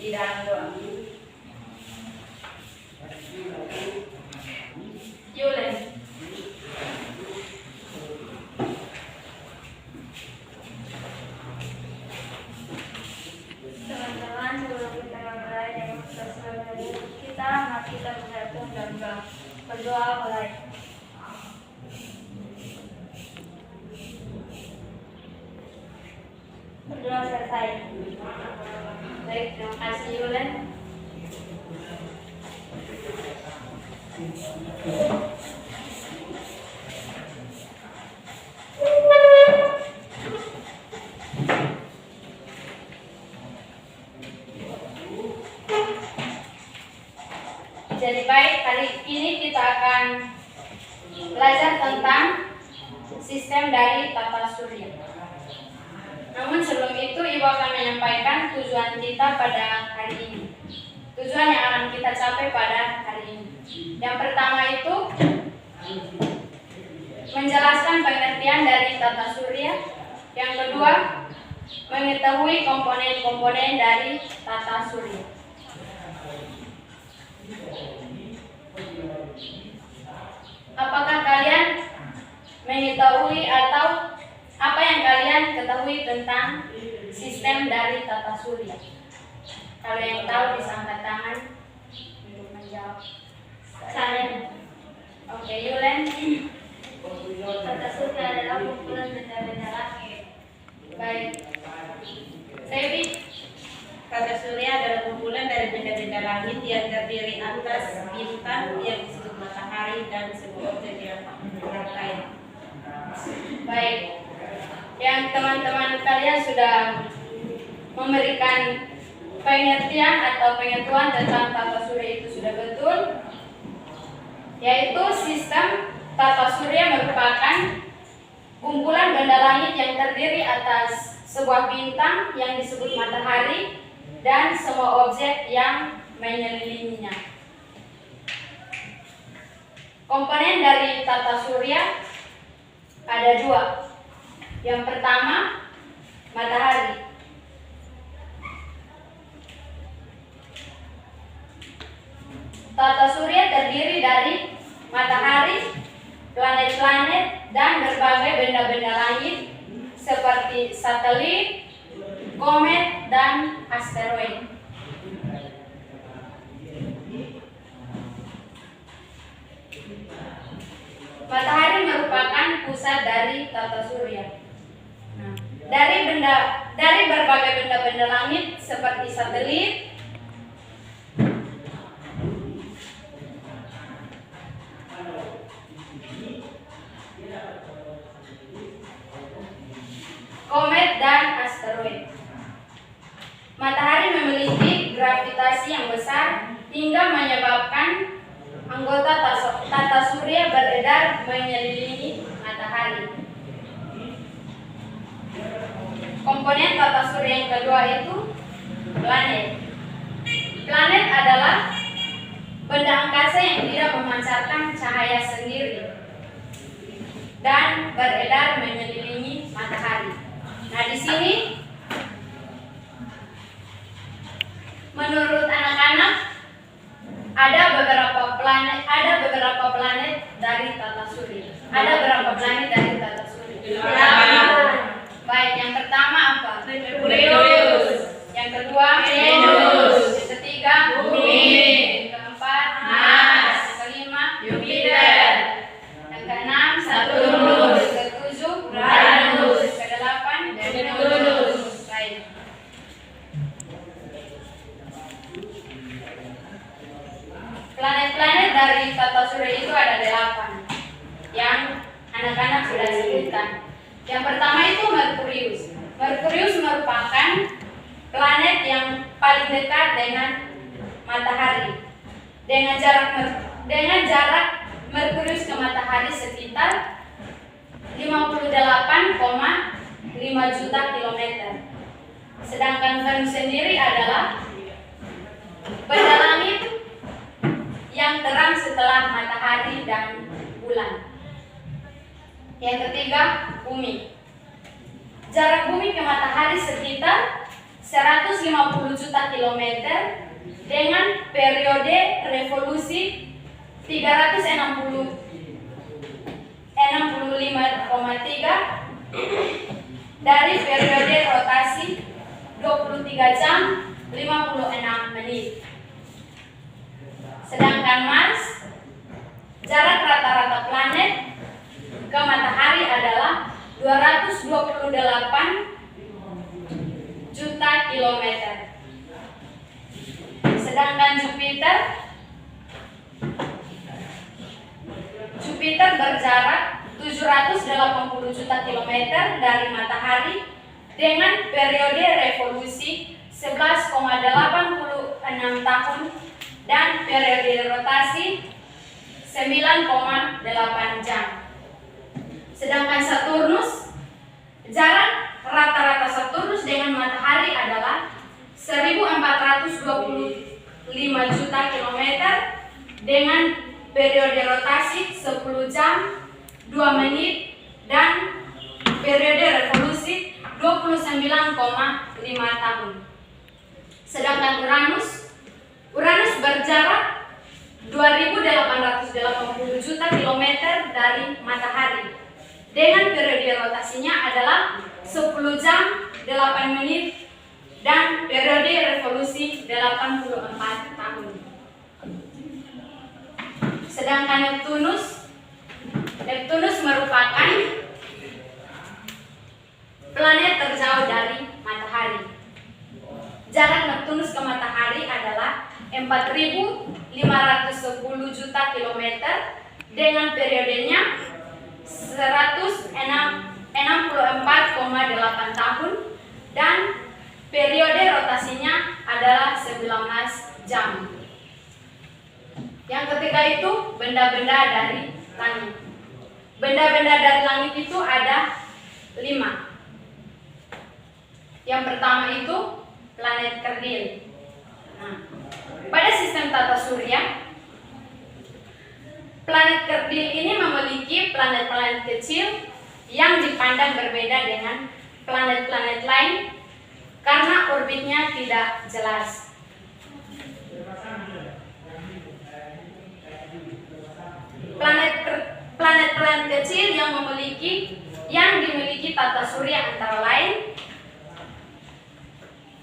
bidang 2. Yulen. Teman-teman, sebelum kita mulai demonstrasi kita, mari kita bersatu dan berdoa mulai. Berdoa selesai. Baik, terima kasih Yulen. Jadi baik, hari ini kita akan belajar tentang sistem dari tata surya. Namun sebelum itu Ibu akan menyampaikan tujuan kita pada hari ini. Tujuan yang akan kita capai pada hari ini. Yang pertama itu menjelaskan pengertian dari tata surya. Yang kedua, mengetahui komponen-komponen dari tata surya. Apakah kalian mengetahui atau apa yang kalian ketahui tentang sistem dari tata surya? Kalau yang tahu bisa angkat tangan untuk menjawab. Saya. Oke, Yulen. Tata surya adalah kumpulan benda-benda langit. Baik. Sebi. Tata surya adalah kumpulan dari benda-benda langit yang terdiri atas bintang yang disebut matahari dan sebuah objek yang berangkai. Baik. Yang teman-teman kalian sudah memberikan pengertian atau pengetahuan tentang tata surya itu sudah betul, yaitu sistem tata surya merupakan kumpulan benda langit yang terdiri atas sebuah bintang yang disebut matahari dan semua objek yang mengelilinginya. Komponen dari tata surya ada dua. Yang pertama, matahari. Tata surya terdiri dari matahari, planet-planet, dan berbagai benda-benda langit seperti satelit, komet, dan asteroid. Matahari merupakan pusat dari tata surya. Dari berbagai benda-benda langit seperti satelit, komet, dan asteroid. Matahari memiliki gravitasi yang besar hingga menyebabkan anggota tata surya beredar mengelilingi matahari. Komponen tata surya yang kedua itu planet. Planet adalah benda angkasa yang tidak memancarkan cahaya sendiri dan beredar mengelilingi matahari. Nah, di sini menurut anak-anak ada beberapa planet dari tata surya. Ada berapa planet dari tata surya? Baik, yang pertama apa? Merkurius. Yang kedua, Venus. Yang ketiga, Bumi. Yang keempat, Mars. Yang kelima, Jupiter. Yang keenam, Saturnus. Yang ketujuh, Uranus. Yang kedelapan, Neptunus. Baik. Planet-planet dari tata surya itu ada 8 yang anak-anak sudah sebutkan. Yang pertama itu Merkurius. Merkurius merupakan planet yang paling dekat dengan matahari. Dengan jarak Merkurius ke matahari sekitar 58,5 juta kilometer. Sedangkan Venus sendiri adalah benda langit yang terang setelah matahari dan bulan. Yang ketiga, Bumi. Jarak Bumi ke matahari sekitar 150 juta kilometer dengan periode revolusi 365,3 dari periode rotasi 23 jam 56 menit. Sedangkan Mars, jarak rata-rata planet ke matahari adalah 228 juta kilometer. Sedangkan Jupiter berjarak 780 juta kilometer dari matahari dengan periode revolusi 11,86 tahun dan periode rotasi 9,8 jam. Sedangkan Saturnus, jarak rata-rata Saturnus dengan matahari adalah 1425 juta kilometer dengan periode rotasi 10 jam 2 menit dan periode revolusi 29,5 tahun. Sedangkan Uranus berjarak 2880 juta kilometer dari matahari dengan periode rotasinya adalah 10 jam 8 menit dan periode revolusi 84 tahun. Sedangkan Neptunus merupakan planet terjauh dari matahari. Jarak Neptunus ke matahari adalah 4.510 juta kilometer dengan periodenya 164,8 tahun dan periode rotasinya adalah 19 jam. Yang ketiga itu benda-benda dari langit. Benda-benda dari langit itu ada 5. Yang pertama itu planet kerdil. Nah, pada sistem tata surya, planet kerdil ini memiliki planet-planet kecil yang dipandang berbeda dengan planet-planet lain karena orbitnya tidak jelas. Planet-planet kecil yang dimiliki tata surya antara lain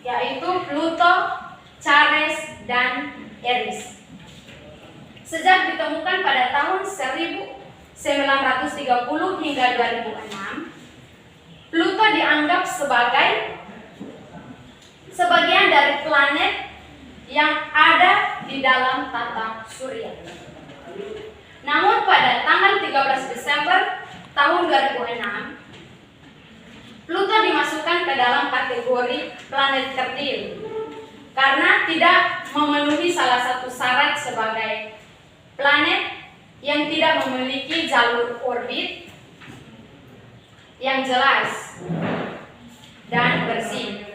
yaitu Pluto, Ceres, dan Eris. Sejak ditemukan pada tahun 1930 hingga 2006, Pluto dianggap sebagian dari planet yang ada di dalam tata surya. Namun pada tanggal 13 Desember tahun 2006, Pluto dimasukkan ke dalam kategori planet kerdil karena tidak memenuhi salah satu syarat sebagai planet yang tidak memiliki jalur orbit yang jelas dan bersih,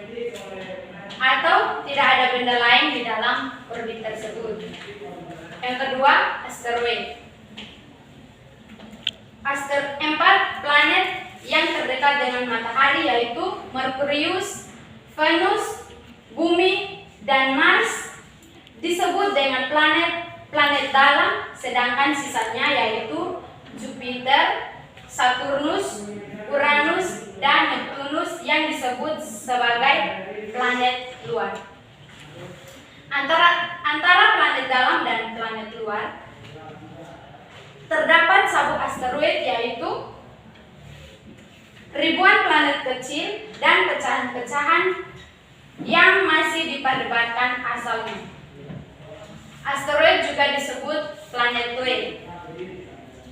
atau tidak ada benda lain di dalam orbit tersebut. Yang kedua, asteroid. 4 planet yang terdekat dengan matahari yaitu Merkurius, Venus, Bumi, dan Mars disebut dengan planet dalam, sedangkan sisanya yaitu Jupiter, Saturnus, Uranus, dan Neptunus yang disebut sebagai planet luar. Antara planet dalam dan planet luar terdapat sabuk asteroid yaitu ribuan planet kecil dan pecahan-pecahan yang masih diperdebatkan asalnya. Asteroid juga disebut planetoid.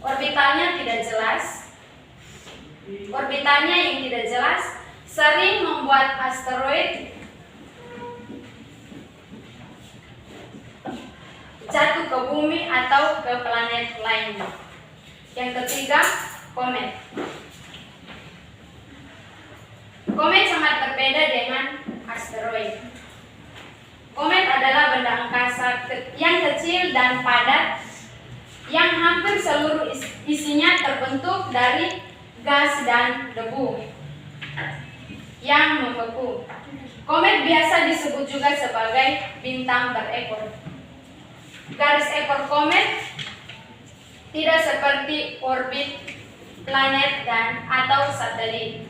Orbitalnya yang tidak jelas sering membuat asteroid jatuh ke bumi atau ke planet lainnya. Yang ketiga, komet. Komet sangat berbeda dengan asteroid. Komet adalah benda angkasa yang kecil dan padat yang hampir seluruh isinya terbentuk dari gas dan debu yang membeku. Komet biasa disebut juga sebagai bintang berekor. Garis ekor komet tidak seperti orbit planet dan atau satelit.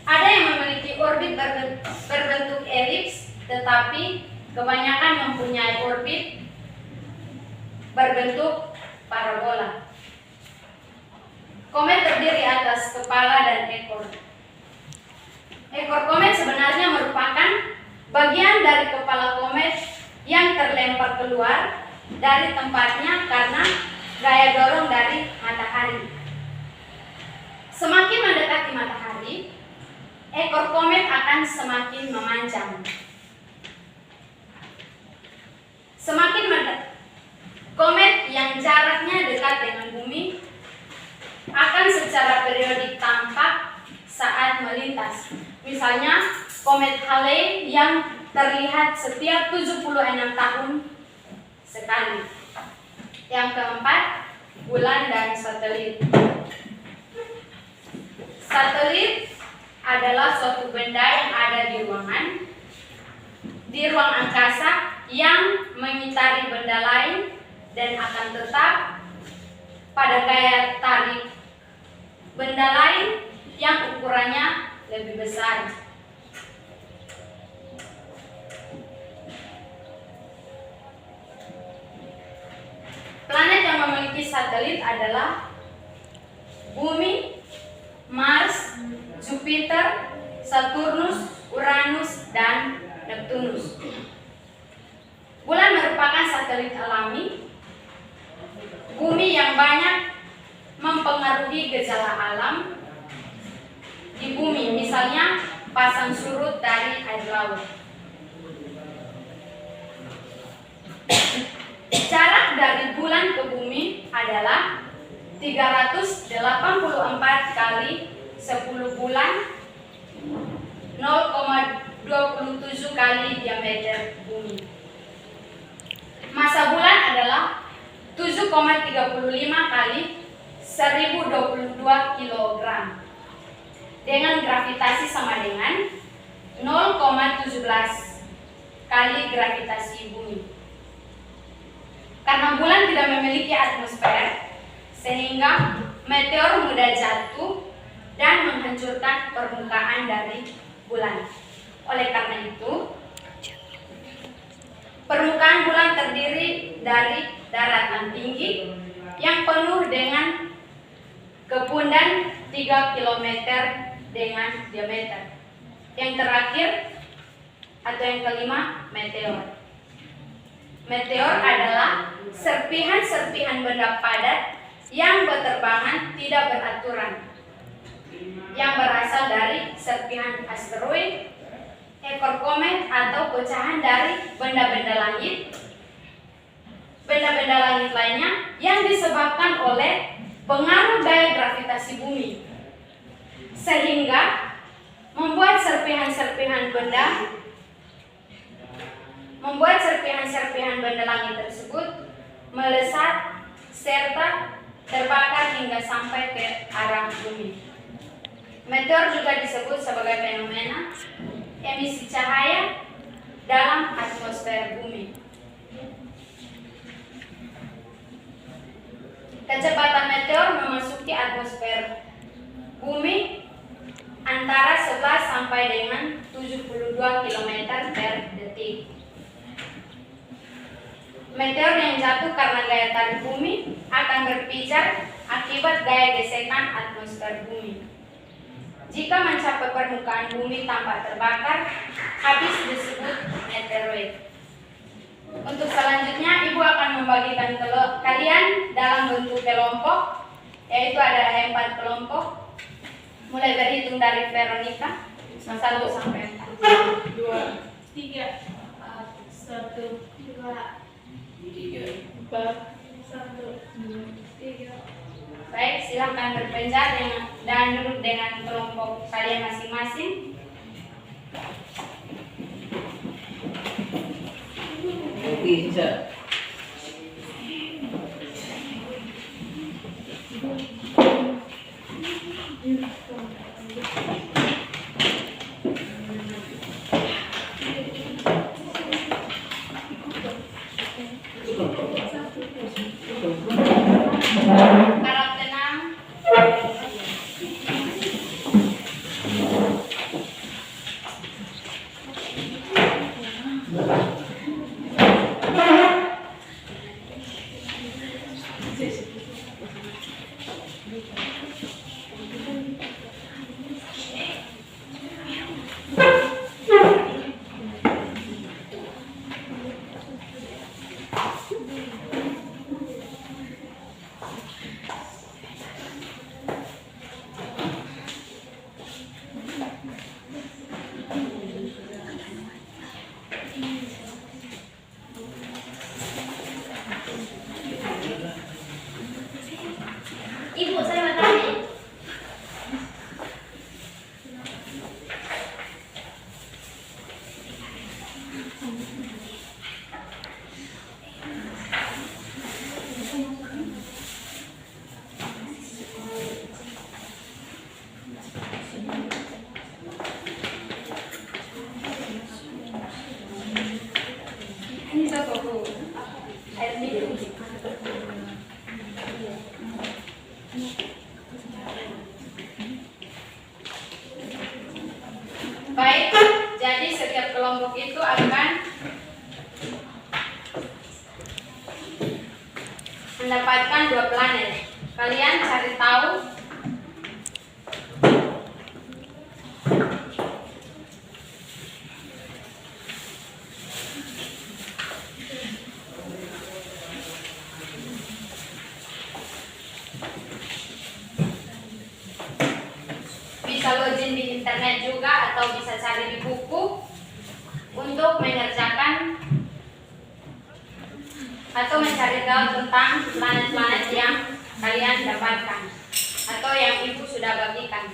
Ada yang memiliki orbit berbentuk elips, tetapi kebanyakan mempunyai orbit berbentuk parabola. Komet terdiri atas kepala dan ekor. Ekor komet sebenarnya merupakan bagian dari kepala komet yang terlempar keluar dari tempatnya karena gaya dorong dari matahari. Semakin mendekati matahari, ekor komet akan semakin memanjang. Semakin komet yang jaraknya dekat dengan bumi akan secara periodik tampak saat melintas. Misalnya, komet Halley yang terlihat setiap 76 tahun sekali. Yang keempat, bulan dan satelit. Satelit adalah suatu benda yang ada di ruang angkasa yang mengitari benda lain dan akan tetap pada gaya tarik benda lain yang ukurannya lebih besar. Planet yang memiliki satelit adalah Bumi, Mars, Jupiter, Saturnus, Uranus, dan Neptunus. Bulan merupakan satelit alami. Bumi yang banyak mempengaruhi gejala alam di bumi, misalnya pasang surut dari air laut. Jarak dari bulan ke bumi adalah 384 kali 10 bulan 0,27 kali diameter bumi. Massa bulan adalah 7,35 kali 1022 kg dengan gravitasi sama dengan 0,17 kali gravitasi bumi. Karena bulan tidak memiliki atmosfer, sehingga meteor mudah jatuh dan menghancurkan permukaan dari bulan. Oleh karena itu, permukaan bulan terdiri dari daratan tinggi yang penuh dengan kepundan 3 km dengan diameter. Yang terakhir atau yang kelima, meteor. Meteor adalah serpihan-serpihan benda padat yang berterbangan tidak beraturan, yang berasal dari serpihan asteroid, ekor komet atau pecahan dari benda-benda langit, benda-benda langit lainnya yang disebabkan oleh pengaruh gaya gravitasi bumi, sehingga membuat serpihan-serpihan benda langit tersebut melesat serta terbakar hingga sampai ke arah bumi. Meteor juga disebut sebagai fenomena emisi cahaya dalam atmosfer bumi. Kecepatan meteor memasuki atmosfer bumi antara 11 sampai dengan 72 km per detik. Meteor yang jatuh karena gaya tarik bumi akan berpijar akibat gaya gesekan atmosfer bumi. Jika mencapai permukaan bumi tanpa terbakar, habis disebut meteoroid. Untuk selanjutnya, Ibu akan membagikan kalian dalam bentuk kelompok, yaitu ada 4 kelompok. Mulai berhitung dari Veronica 1 sampai 4. 2, 3, 4, 1, 2, 3, 4, 1, 2, 3. Baik, silakan berpencar dan duduk dengan kelompok kalian masing-masing. Bisa. Ini satu air minum. Baik, jadi setiap kelompok itu akan mendapatkan 2 planet. Kalian cari tahu bisa login di internet juga atau bisa cari di buku untuk mengerjakan atau mencari tahu tentang planet-planet yang kalian dapatkan atau yang ibu sudah bagikan.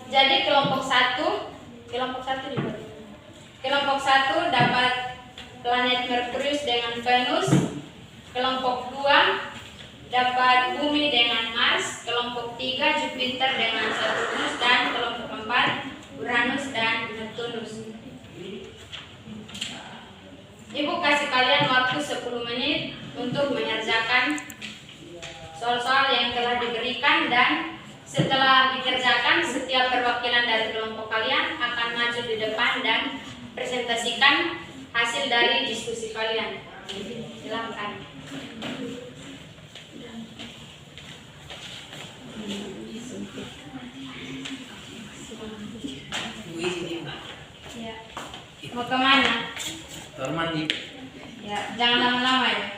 Jadi kelompok satu dapat planet Merkurius dengan Venus, kelompok 2 dapat bumi dengan Mars, kelompok 3 Jupiter dengan Saturnus, dan kelompok 4 Uranus dan Neptunus. Ibu kasih kalian waktu 10 menit untuk mengerjakan soal-soal yang telah diberikan, dan setelah dikerjakan, setiap perwakilan dari kelompok kalian akan maju di depan dan presentasikan hasil dari diskusi kalian. Silakan. Ya. Mau kemana? Kamar mandi. Ya, jangan lama-lama ya.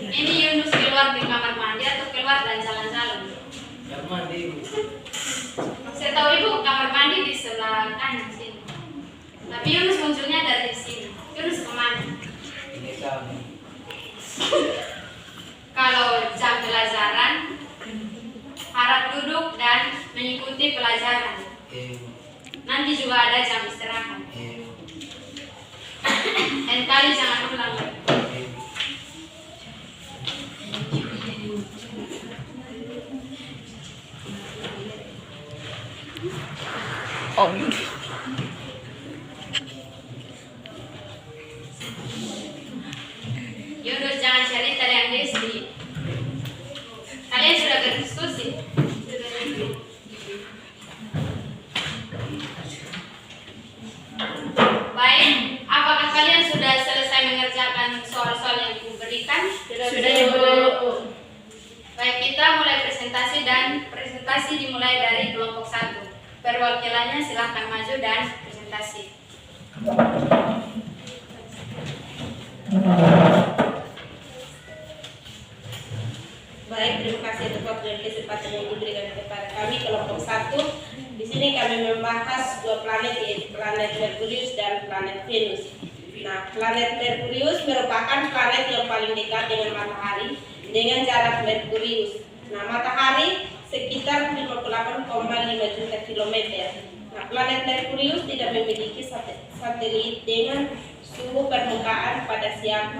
Ini Yunus keluar di kamar mandi atau keluar dan jalan-jalan? Kamar mandi. Saya tahu ibu kamar mandi di sebelah kanan sini. Tapi Yunus munculnya dari sini. Yunus kemana? Ini kami. Kalau jam pelajaran, harap duduk dan mengikuti pelajaran. Nanti juga ada jam istirahat. Dan kali jangan ulang. Oh. Yunus jangan cerita yang Desi. Kalian sudah berdiskusi? Baik, apakah kalian sudah selesai mengerjakan soal-soal yang diberikan? Sudah, Ibu. Baik, kita mulai presentasi, dan presentasi dimulai dari kelompok 1. Perwakilannya silahkan maju dan presentasi. Baik, terima kasih atas waktu dan kesempatan yang diberikan kepada kami kelompok 1. Di sini kami membahas 2 planet, yaitu planet Merkurius dan planet Venus. Nah, planet Merkurius merupakan planet yang paling dekat dengan matahari dengan jarak Merkurius. Nah, matahari sekitar 58,5 juta kilometer. Nah, planet Merkurius tidak memiliki satelit dengan suhu permukaan pada siang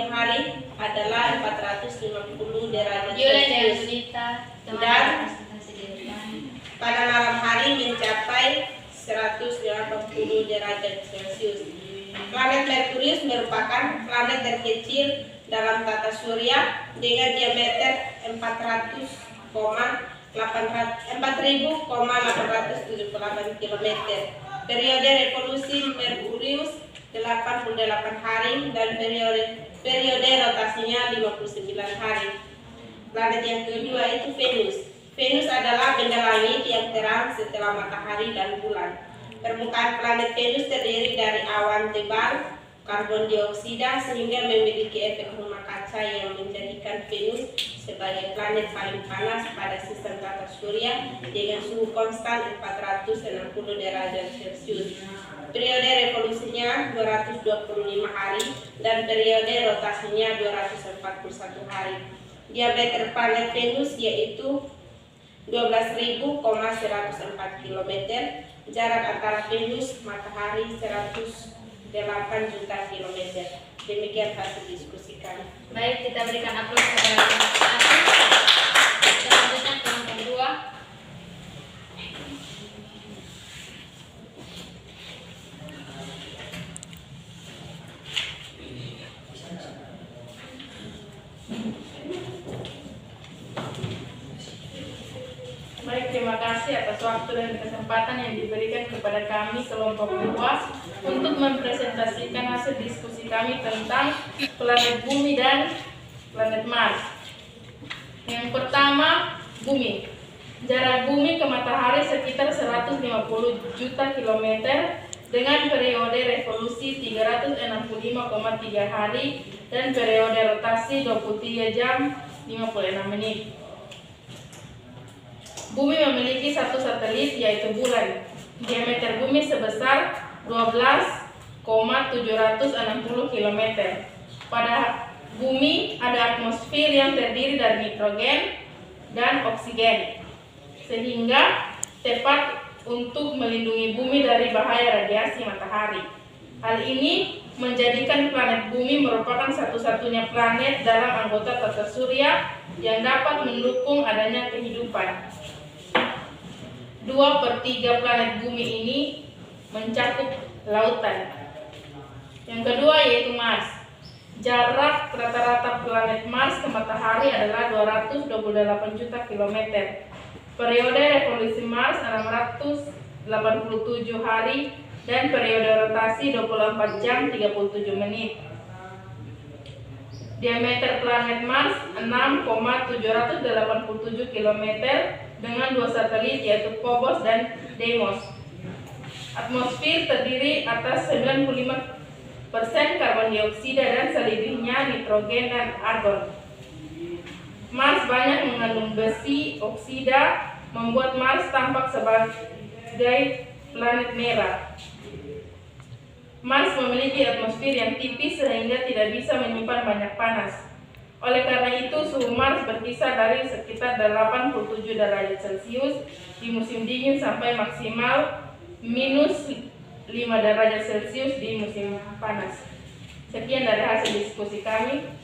hari adalah 450 derajat Yulen dan Celcius. Sunita, Dan presentasi di depan. pada malam hari mencapai 180 derajat Celcius. Planet Merkurius merupakan planet terkecil dalam tata surya dengan diameter 4.878 km. Periode revolusi Merkurius 88 hari dan periode periode rotasinya 59 hari. Planet yang kedua itu Venus. Venus adalah benda langit yang terang setelah matahari dan bulan. Permukaan planet Venus terdiri dari awan tebal, karbon dioksida, sehingga memiliki efek rumah kaca yang menjadikan Venus sebagai planet paling panas pada sistem tata surya dengan suhu konstan 460 derajat Celcius. Periode revolusinya 225 hari dan periode rotasinya 241 hari. Diameter planet Venus yaitu 12.104 km. Jarak antara Venus matahari 108 juta kilometer. Demikian hasil diskusi kami. Baik, kita berikan aplaus kepada kelompok satu. Selanjutnya kelompok dua. Baik, terima kasih atas waktu dan kesempatan yang diberikan kepada kami kelompok 2 untuk mempresentasikan hasil diskusi kami tentang planet Bumi dan planet Mars. Yang pertama, Bumi. Jarak Bumi ke matahari sekitar 150 juta kilometer dengan periode revolusi 365,3 hari dan periode rotasi 23 jam 56 menit. Bumi memiliki satu satelit yaitu bulan. Diameter bumi sebesar 12,760 km. Pada bumi ada atmosfer yang terdiri dari nitrogen dan oksigen, sehingga tepat untuk melindungi bumi dari bahaya radiasi matahari. Hal ini menjadikan planet bumi merupakan satu-satunya planet dalam anggota tata surya yang dapat mendukung adanya kehidupan. 2/3 planet bumi ini mencakup lautan. Yang kedua yaitu Mars. Jarak rata-rata planet Mars ke matahari adalah 228 juta kilometer. Periode revolusi Mars 687 hari dan periode rotasi 24 jam 37 menit. Diameter planet Mars 6,787 km dengan 2 satelit yaitu Phobos dan Deimos. Atmosfer terdiri atas 95% karbon dioksida dan selebihnya nitrogen dan argon. Mars banyak mengandung besi oksida, membuat Mars tampak sebagai planet merah. Mars memiliki atmosfer yang tipis sehingga tidak bisa menyimpan banyak panas. Oleh karena itu, suhu Mars berkisar dari sekitar 87 derajat Celcius di musim dingin sampai maksimal minus 5 derajat Celcius di musim panas. Sekian dari hasil diskusi kami.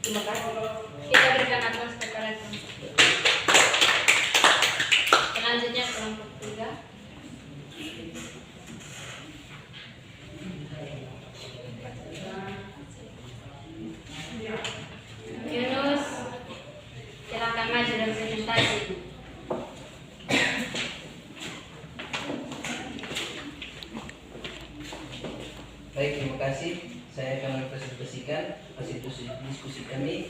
Terima kasih. Kita berikan aplaus kepada kelompok 2. Selanjutnya kelompok 3. Yunus, silakan maju dan presentasi. Baik, terima kasih. Saya akan mempresentasikan hasil diskusi kami.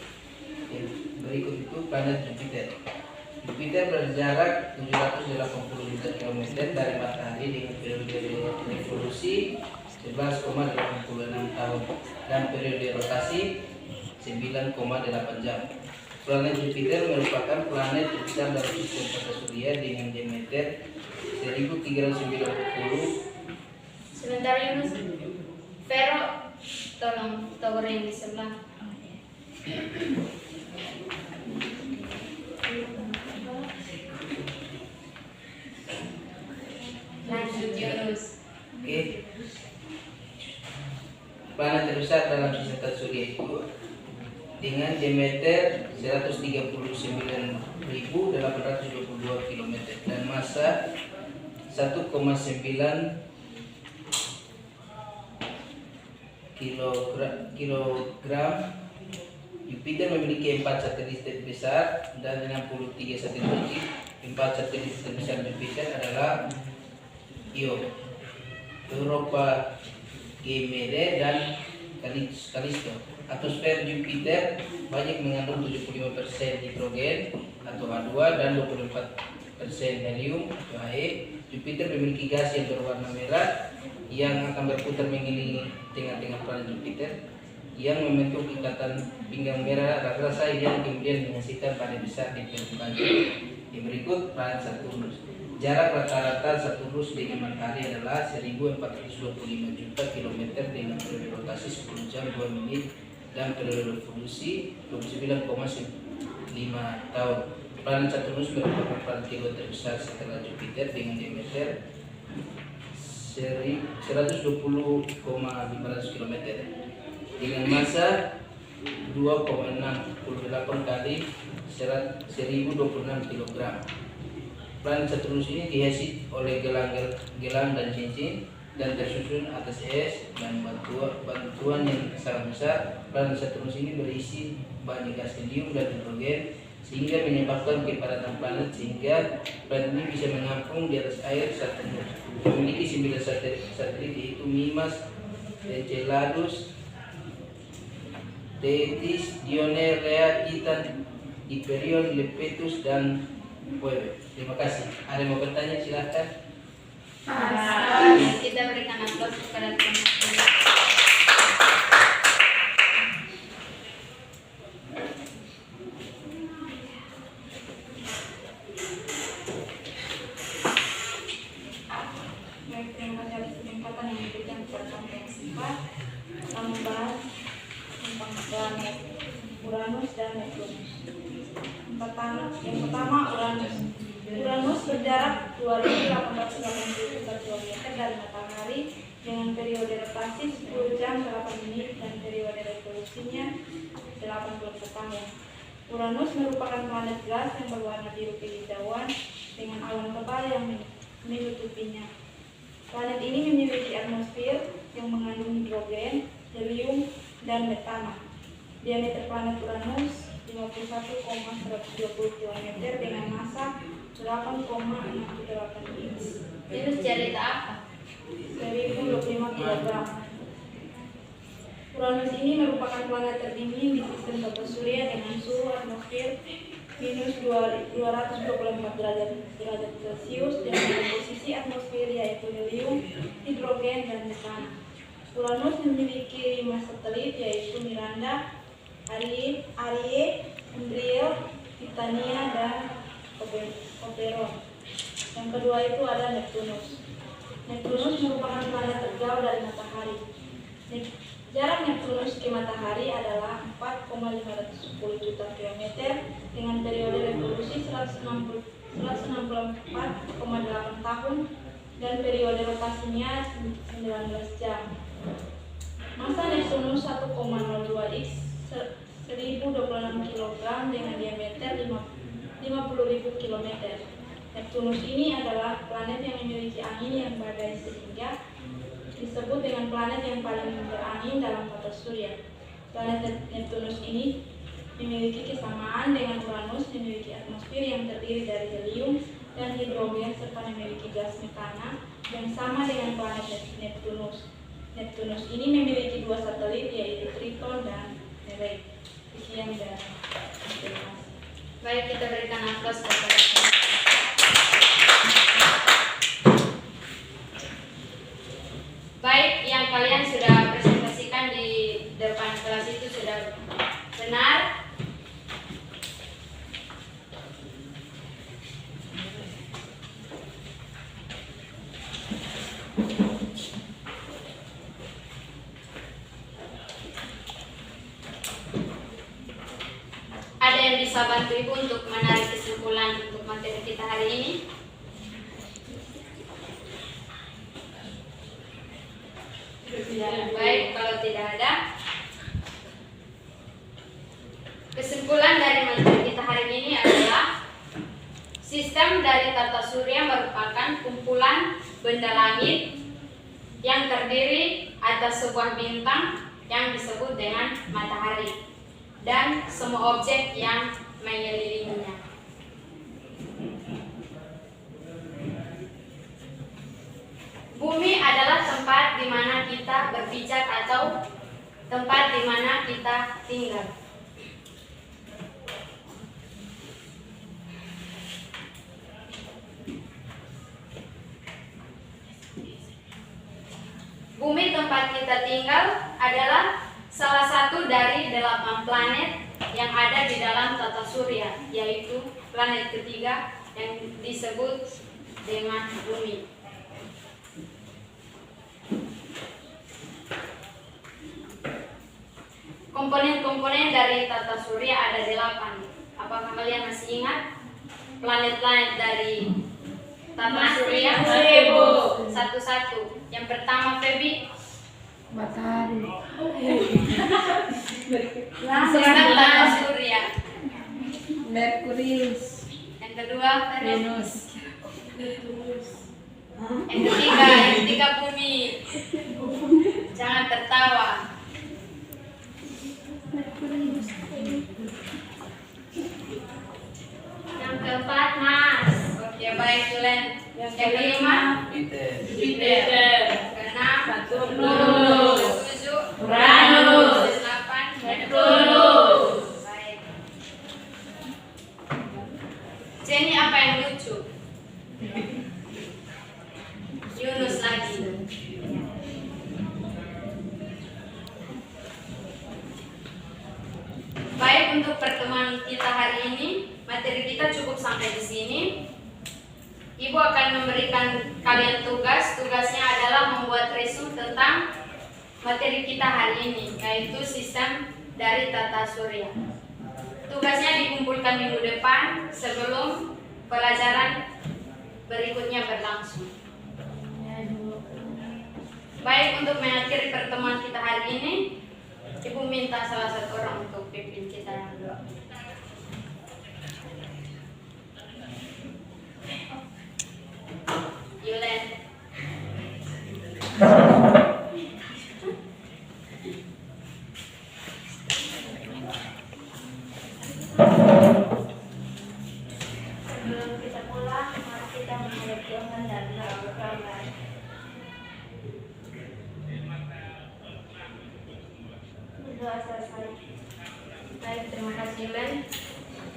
Yang berikut itu planet Jupiter. Jupiter berjarak 780 juta kilometer dari matahari dengan periode revolusi 11,86 tahun dan periode rotasi 9,8 jam. Planet Jupiter merupakan planet terbesar dalam sistem tata surya dengan diameter 1390. Sebentar Yunus. Vero, tolong tower yang di sebelah. Lanjut Yunus. Oke. Planet terbesar dalam sistem tata surya itu dengan diameter 139.822 km dan massa 1,9 kilogram. Jupiter memiliki 4 satelit terbesar dan 63 satelit kecil. 4 satelit terbesar Jupiter adalah Io, Europa, Ganymede, dan Callisto. Atmosfer Jupiter banyak mengandung 75% hidrogen atau H2 dan 24% helium atau He. Jupiter memiliki gas yang berwarna merah yang akan berputar mengelilingi tengah-tengah planet Jupiter yang membentuk ikatan pinggang merah raksasa yang kemudian menghasilkan planet besar di permukaan. Yang berikut planet Saturnus. Jarak rata-rata Saturnus dengan matahari adalah 1425 juta kilometer dengan periode rotasi 10 jam 2 menit dan periode revolusi 29,5 tahun. Planet Saturnus merupakan planet kedua terbesar setelah Jupiter dengan diameter 120,500 km dengan masa 2,68 kali 1026 kg. Planet Saturnus ini dihiasi oleh gelang dan cincin dan tersusun atas es dan batuan yang sangat besar. Planet Saturnus ini berisi banyak gas helium dan hidrogen sehingga menyebabkan kepadatan planet sehingga planet ini bisa mengapung di atas air. Saturnus memiliki 9 satelit yaitu Mimas, Enceladus, Tethys, Dione, Rhea, Titan, Hyperion, Lepettus, dan Phoebe. Terima kasih. Ada yang mau bertanya silahkan. Kita berikan aplaus kepada teman. Baik, terima kasih atas kesempatan yang diberikan kepada konferensi 4. Kita membahas tentang planet Uranus dan Neptunus. Yang pertama, Uranus. Uranus berjarak 2.880 juta kilometer dari matahari dengan periode rotasi 10 jam 8 menit dan periode revolusinya 80 tahun. Uranus merupakan planet gas yang berwarna biru kehijauan dengan awan tebal yang menutupinya. Planet ini memiliki atmosfer yang mengandung hidrogen, helium, dan metana. Diameter planet Uranus 51,120 km dengan masa 8,68 inch. Virus cerita apa? 1025 kg. Uranus ini merupakan planet terdingin di sistem tata surya dengan suhu atmosfer minus 224 derajat Celcius dengan komposisi atmosfer yaitu helium, hidrogen, dan metana. Uranus memiliki 5 satelit yaitu Miranda, Arrie, Umbriel, Titania, dan Oberon. Yang kedua itu ada Neptunus. Neptunus merupakan planet terjauh dari matahari. Jarak Neptunus ke matahari adalah 4,510 juta kilometer dengan periode revolusi 164,8 tahun dan periode rotasinya 19 jam. Masa Neptunus 1,02x 1026 kg dengan diameter 50.000 km. Neptunus ini adalah planet yang memiliki angin yang badai sehingga disebut dengan planet yang paling berangin dalam tata surya. Planet Neptunus ini memiliki kesamaan dengan Uranus, memiliki atmosfer yang terdiri dari helium dan hidrogen serta memiliki gas metana yang sama dengan planet Neptunus. Neptunus ini memiliki 2 satelit yaitu Triton dan Nereid. Sekian dan terima kasih. Baik, kita berikan aplaus kepada teman. Baik, yang kalian sudah presentasikan di depan kelas itu sudah benar. Ada yang bisa bantu Ibu untuk menarik kesimpulan untuk materi kita hari ini? Baik, kalau tidak ada, kesimpulan dari materi kita hari ini adalah sistem dari tata surya merupakan kumpulan benda langit yang terdiri atas sebuah bintang yang disebut dengan matahari dan semua objek yang mengelilinginya. Bumi adalah tempat di mana kita berpijak atau tempat di mana kita tinggal. Bumi tempat kita tinggal adalah salah satu dari 8 planet yang ada di dalam tata surya, yaitu planet ketiga yang disebut dengan bumi. Komponen-komponen dari tata surya ada 8. Apakah kalian masih ingat planet-planet dari tata surya? Satu-satu. Yang pertama, Febi. Matahari. Sistem tata surya. Merkurius. Yang kedua, Venus. Yang ketiga bumi. Jangan tertawa. Yang keempat, Mars. Oke, baik, Julen. Yang kelima, Jupiter. keenam, Saturnus. ketujuh, Uranus. kedelapan, Neptunus. Baik. Jenny, apa yang lucu? Yunus lagi. Baik, untuk pertemuan kita hari ini, materi kita cukup sampai di sini. Ibu akan memberikan kalian tugas. Tugasnya adalah membuat resume tentang materi kita hari ini, yaitu sistem dari tata surya. Tugasnya dikumpulkan minggu depan sebelum pelajaran berikutnya berlangsung. Baik, untuk mengakhiri pertemuan kita hari ini, Ibu minta salah satu orang untuk pimpin kita yang doa. Yulen. Sebelum kita pulang, mari kita menghadap Tuhan dan berdoa. Berdoa selesai. Baik, terima kasih Yulen.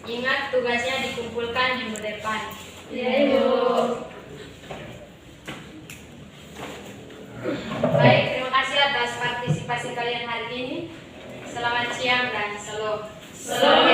Ingat, tugasnya dikumpulkan minggu depan. Iya, Ibu. Baik, terima kasih atas partisipasi kalian hari ini. Selamat siang dan shalom. Selamat